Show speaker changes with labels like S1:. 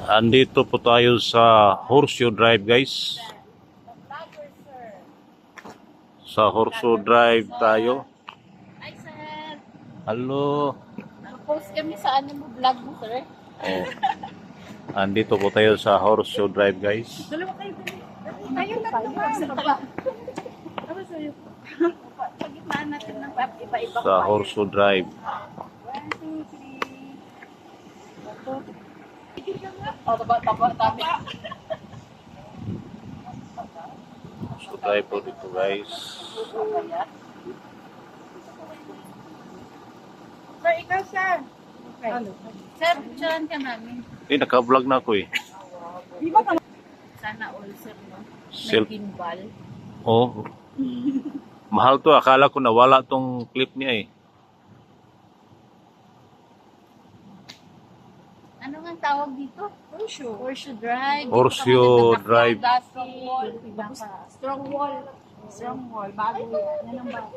S1: Andito po tayo sa Horseshoe Drive, guys. Sa Horseshoe Drive tayo.
S2: Ay, sir.
S1: Hello.
S2: Nag-post kami sa ano mo, vlog mo, sir.
S1: Oh. Andito po tayo sa Horseshoe Drive, guys.
S2: Dalawa kayo dali. Tayo tatlo ba? Ano sa'yo? Pag-imaan natin ng iba-iba.
S1: Sa Horseshoe Drive.
S2: 1, 2, 3. Oh, taba, tabi.
S1: Horseshoe Drive po dito, guys.
S2: Sir, ikaw, sir. Okay. Sir, picturean ka namin.
S1: Naka-vlog na ako eh.
S2: Di ba sana all, sir, no? May gimbal.
S1: Oh. Mahal to. Akala ko nawala tong clip niya eh.
S2: Ano nga tawag dito? Horseshoe. Horseshoe Drive.
S1: Horseshoe Drive.
S2: Strong wall. Strong wall. Strong wall. Bago yan. Yan ang bago.